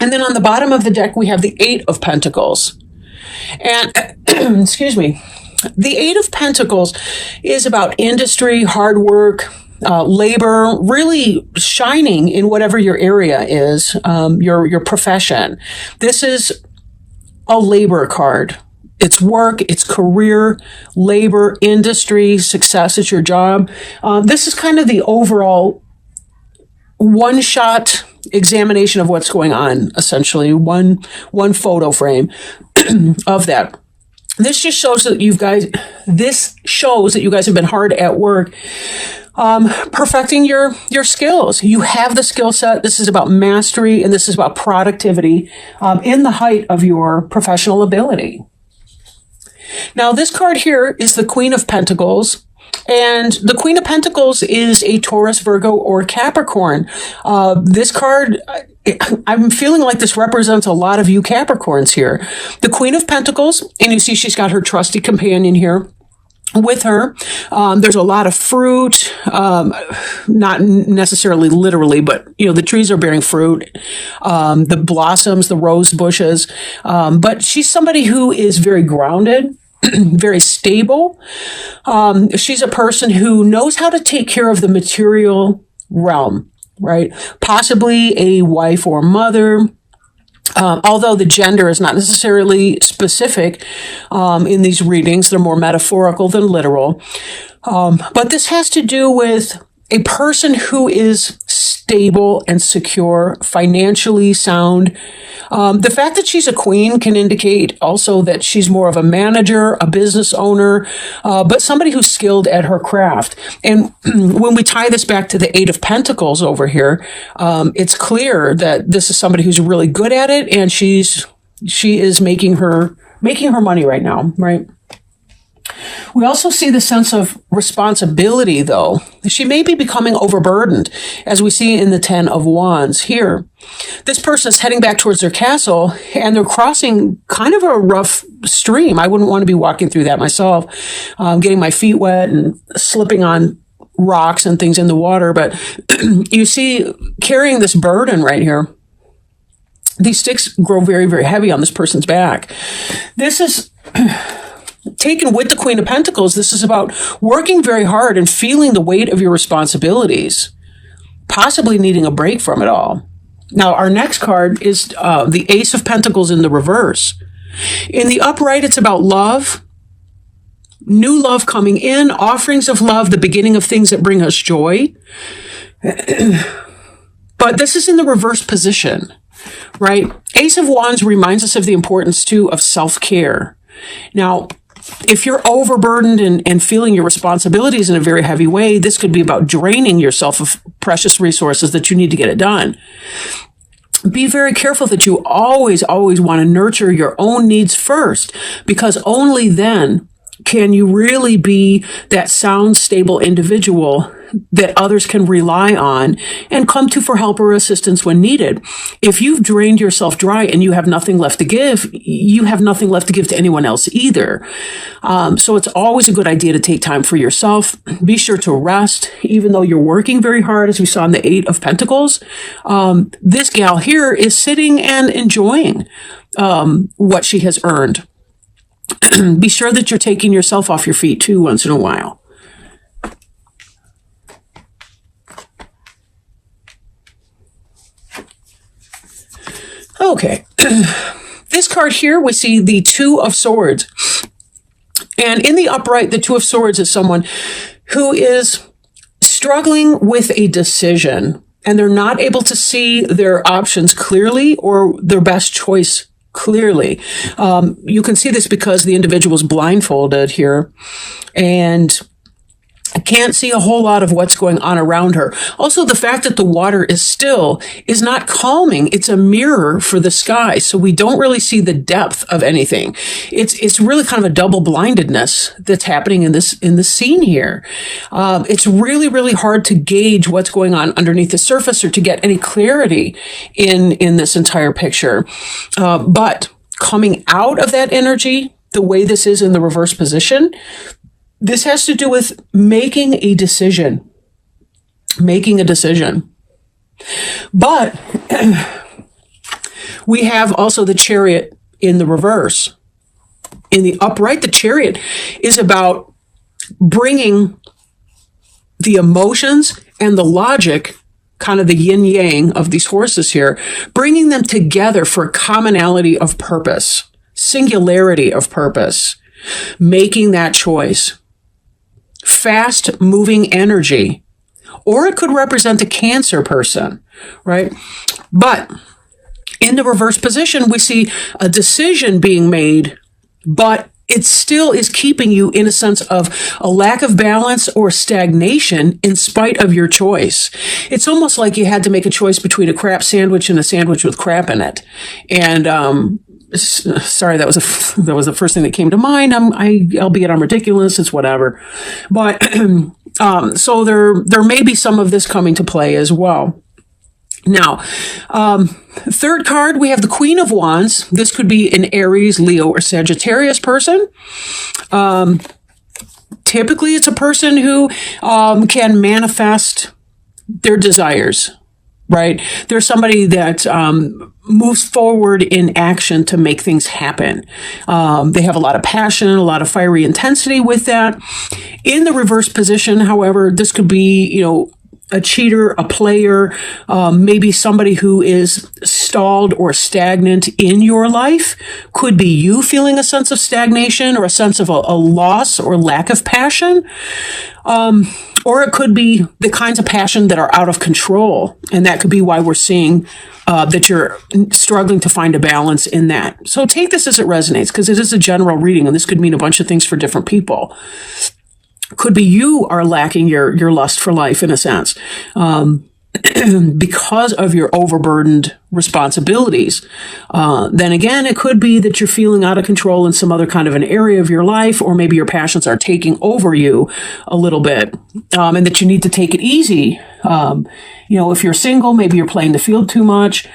And then on the bottom of the deck, we have the Eight of Pentacles. And, excuse me, the Eight of Pentacles is about industry, hard work, labor, really shining in whatever your area is, your profession. This is a labor card. It's work, it's career, labor, industry, success at your job. This is kind of the overall one-shot examination of what's going on, essentially, one photo frame of that. This just shows that you guys have been hard at work, perfecting your skills. You have the skill set. This is about mastery, and this is about productivity in the height of your professional ability. Now, this card here is the Queen of Pentacles. And the Queen of Pentacles is a Taurus, Virgo, or Capricorn. This card, I'm feeling like this represents a lot of you Capricorns here. The Queen of Pentacles, and you see she's got her trusty companion here with her. There's a lot of fruit, not necessarily literally, but, the trees are bearing fruit, the blossoms, the rose bushes. But she's somebody who is very grounded, very stable. She's a person who knows how to take care of the material realm, right? Possibly a wife or mother. Although the gender is not necessarily specific in these readings, they're more metaphorical than literal. But this has to do with a person who is stable and secure, financially sound. The fact that she's a queen can indicate also that she's more of a manager, a business owner, but somebody who's skilled at her craft. And when we tie this back to the Eight of Pentacles over here, it's clear that this is somebody who's really good at it, and she is making her money right now, right? We also see the sense of responsibility, though. She may be becoming overburdened, as we see in the Ten of Wands here. This person is heading back towards their castle, and they're crossing kind of a rough stream. I wouldn't want to be walking through that myself, getting my feet wet and slipping on rocks and things in the water. But you see, carrying this burden right here, these sticks grow very, very heavy on this person's back. This is... taken with the Queen of Pentacles, this is about working very hard and feeling the weight of your responsibilities, possibly needing a break from it all. Now, our next card is the Ace of Pentacles in the reverse. In the upright, it's about love, new love coming in, offerings of love, the beginning of things that bring us joy. But this is in the reverse position, right? Ace of Wands reminds us of the importance, too, of self-care. Now, if you're overburdened and feeling your responsibilities in a very heavy way, this could be about draining yourself of precious resources that you need to get it done. Be very careful that you always want to nurture your own needs first, because only then can you really be that sound, stable individual that others can rely on and come to for help or assistance when needed. If you've drained yourself dry and you have nothing left to give, you have nothing left to give to anyone else either. So it's always a good idea to take time for yourself. Be sure to rest, even though you're working very hard, as we saw in the Eight of Pentacles. This gal here is sitting and enjoying what she has earned. Be sure that you're taking yourself off your feet too once in a while. Okay. This card here, we see the Two of Swords. And in the upright, the Two of Swords is someone who is struggling with a decision, and they're not able to see their options clearly or their best choice clearly. You can see this because the individual is blindfolded here, and I can't see a whole lot of what's going on around her. Also, the fact that the water is still is not calming. It's a mirror for the sky, so we don't really see the depth of anything. It's really kind of a double blindedness that's happening in the scene here. It's really, really hard to gauge what's going on underneath the surface or to get any clarity in this entire picture. But coming out of that energy, the way this is in the reverse position, this has to do with making a decision. But We have also the Chariot in the reverse. In the upright, the Chariot is about bringing the emotions and the logic, kind of the yin yang of these horses here, bringing them together for a commonality of purpose, singularity of purpose, making that choice. Fast moving energy. Or it could represent a Cancer person, right? But in the reverse position, we see a decision being made, but it still is keeping you in a sense of a lack of balance or stagnation in spite of your choice. It's almost like you had to make a choice between a crap sandwich and a sandwich with crap in it. And, sorry, that was the first thing that came to mind. Albeit I'm ridiculous. It's whatever. But, so there may be some of this coming to play as well. Now, third card, we have the Queen of Wands. This could be an Aries, Leo, or Sagittarius person. Typically, it's a person who can manifest their desires, right? They're somebody that moves forward in action to make things happen. They have a lot of passion, a lot of fiery intensity with that. In the reverse position, however, this could be, a cheater, a player, maybe somebody who is stalled or stagnant in your life. Could be you feeling a sense of stagnation or a sense of a loss or lack of passion. Or it could be the kinds of passion that are out of control. And that could be why we're seeing that you're struggling to find a balance in that. So take this as it resonates, because it is a general reading, and this could mean a bunch of things for different people. Could be you are lacking your lust for life in a sense, because of your overburdened responsibilities. Then again, it could be that you're feeling out of control in some other kind of an area of your life, or maybe your passions are taking over you a little bit, and that you need to take it easy. If you're single, maybe you're playing the field too much.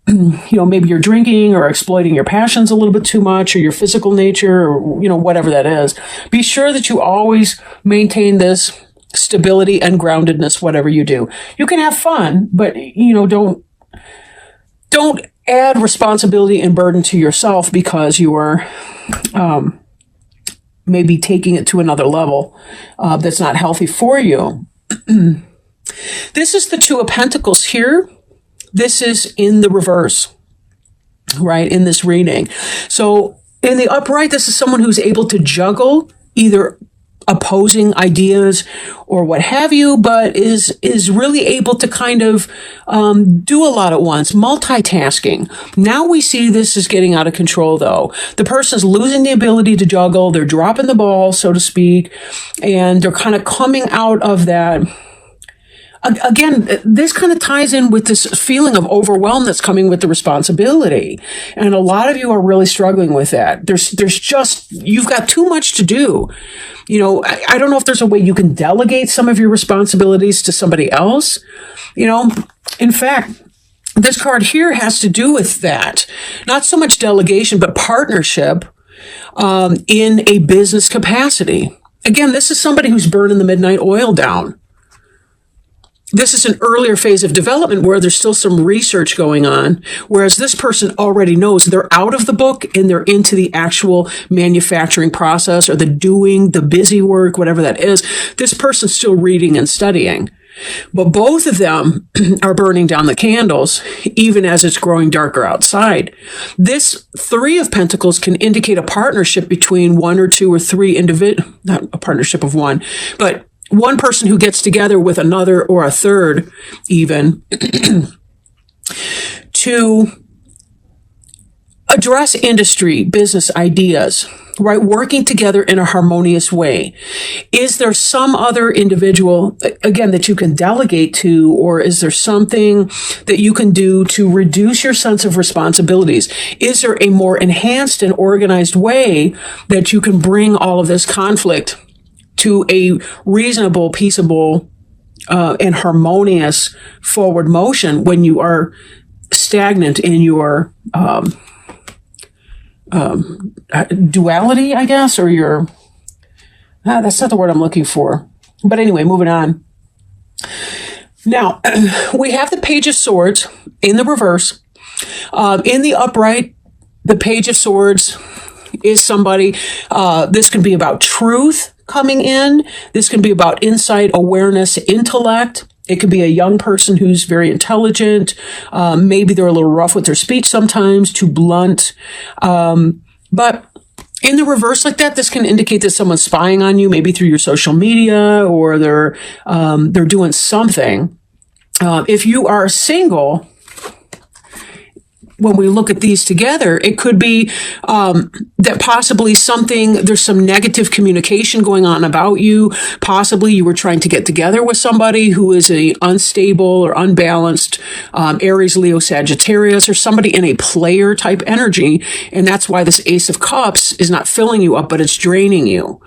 Maybe you're drinking or exploiting your passions a little bit too much, or your physical nature, or, whatever that is. Be sure that you always maintain this stability and groundedness, whatever you do. You can have fun, but, don't add responsibility and burden to yourself because you are, maybe taking it to another level, that's not healthy for you. This is the Two of Pentacles here. This is in the reverse, right, in this reading. So in the upright, this is someone who's able to juggle either opposing ideas or what have you, but is really able to kind of do a lot at once, multitasking. Now we see this is getting out of control, though. The person's losing the ability to juggle. They're dropping the ball, so to speak, and they're kind of coming out of that. Again, this kind of ties in with this feeling of overwhelm that's coming with the responsibility. And a lot of you are really struggling with that. There's just, you've got too much to do. I don't know if there's a way you can delegate some of your responsibilities to somebody else. In fact, this card here has to do with that. Not so much delegation, but partnership, in a business capacity. Again, this is somebody who's burning the midnight oil down. This is an earlier phase of development where there's still some research going on, whereas this person already knows they're out of the book and they're into the actual manufacturing process or the busy work, whatever that is. This person's still reading and studying. But both of them are burning down the candles, even as it's growing darker outside. This Three of Pentacles can indicate a partnership between one or two or three not a partnership of one, but one person who gets together with another or a third even to address industry, business ideas, right? Working together in a harmonious way. Is there some other individual, again, that you can delegate to, or is there something that you can do to reduce your sense of responsibilities? Is there a more enhanced and organized way that you can bring all of this conflict to a reasonable, peaceable, and harmonious forward motion when you are stagnant in your duality, I guess, or your... that's not the word I'm looking for. But anyway, moving on. Now, we have the Page of Swords in the reverse. In the upright, the Page of Swords is somebody, this can be about truth coming in. This can be about insight, awareness, intellect. It could be a young person who's very intelligent. Maybe they're a little rough with their speech sometimes, too blunt. But in the reverse like that, this can indicate that someone's spying on you, maybe through your social media, or they're doing something. If you are single, when we look at these together, it could be that possibly there's some negative communication going on about you. Possibly you were trying to get together with somebody who is a unstable or unbalanced Aries, Leo, Sagittarius, or somebody in a player type energy. And that's why this Ace of Cups is not filling you up, but it's draining you.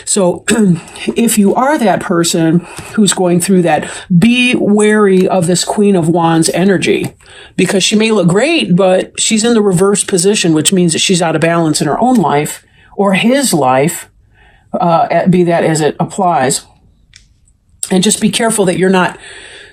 So if you are that person who's going through that, be wary of this Queen of Wands energy, because she may look great, but she's in the reverse position, which means that she's out of balance in her own life or his life, be that as it applies. And just be careful that you're not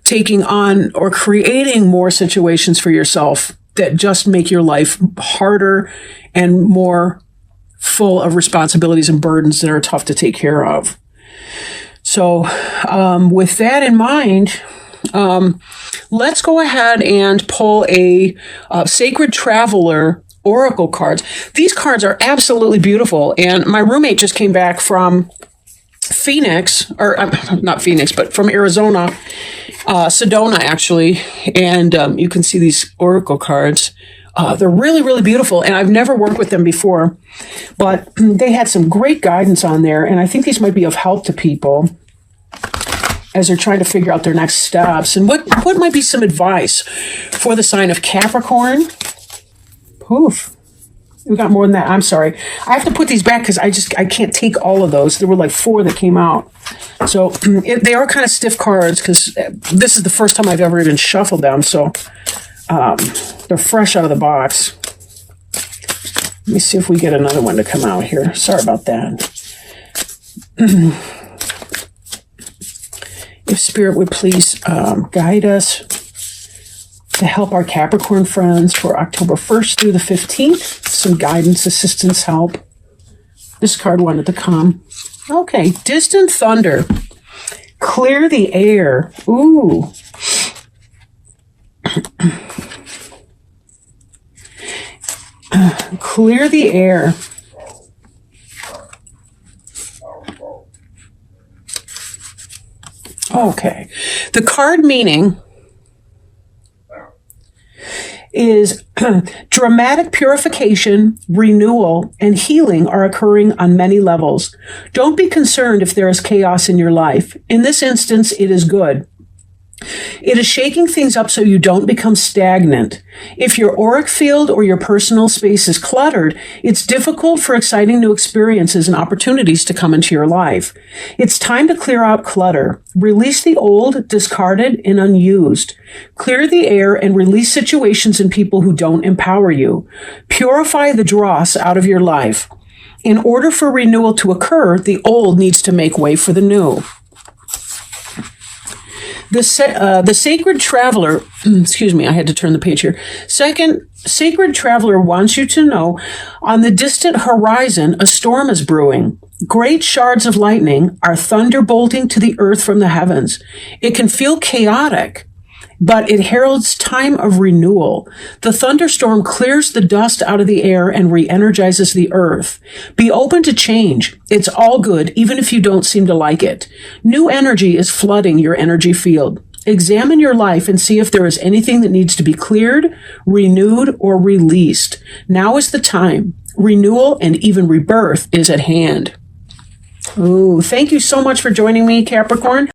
taking on or creating more situations for yourself that just make your life harder and more full of responsibilities and burdens that are tough to take care of. So with that in mind, let's go ahead and pull a Sacred Traveler Oracle cards. These cards are absolutely beautiful. And my roommate just came back from Phoenix, or not Phoenix, but from Arizona, Sedona actually. And you can see these Oracle cards. They're really, really beautiful. And I've never worked with them before, but they had some great guidance on there. And I think these might be of help to people as they're trying to figure out their next steps. And what might be some advice for the sign of Capricorn? Poof. We got more than that. I'm sorry. I have to put these back because I can't take all of those. There were like 4 that came out. So they are kind of stiff cards because this is the first time I've ever even shuffled them. So they're fresh out of the box. Let me see if we get another one to come out here. Sorry about that. If Spirit would please guide us to help our Capricorn friends for October 1st through the 15th. Some guidance, assistance, help. This card wanted to come. Okay, Distant Thunder. Clear the air. Ooh. Clear the air. Okay. The card meaning is dramatic purification, renewal, and healing are occurring on many levels. Don't be concerned if there is chaos in your life. In this instance, it is good. It is shaking things up so you don't become stagnant. If your auric field or your personal space is cluttered, it's difficult for exciting new experiences and opportunities to come into your life. It's time to clear out clutter. Release the old, discarded, and unused. Clear the air and release situations and people who don't empower you. Purify the dross out of your life. In order for renewal to occur, the old needs to make way for the new. The Sacred Traveler, excuse me, I had to turn the page here. Sacred Traveler wants you to know, on the distant horizon, a storm is brewing. Great shards of lightning are thunderbolting to the earth from the heavens. It can feel chaotic, but it heralds time of renewal. The thunderstorm clears the dust out of the air and re-energizes the earth. Be open to change. It's all good, even if you don't seem to like it. New energy is flooding your energy field. Examine your life and see if there is anything that needs to be cleared, renewed, or released. Now is the time. Renewal and even rebirth is at hand. Ooh, thank you so much for joining me, Capricorn.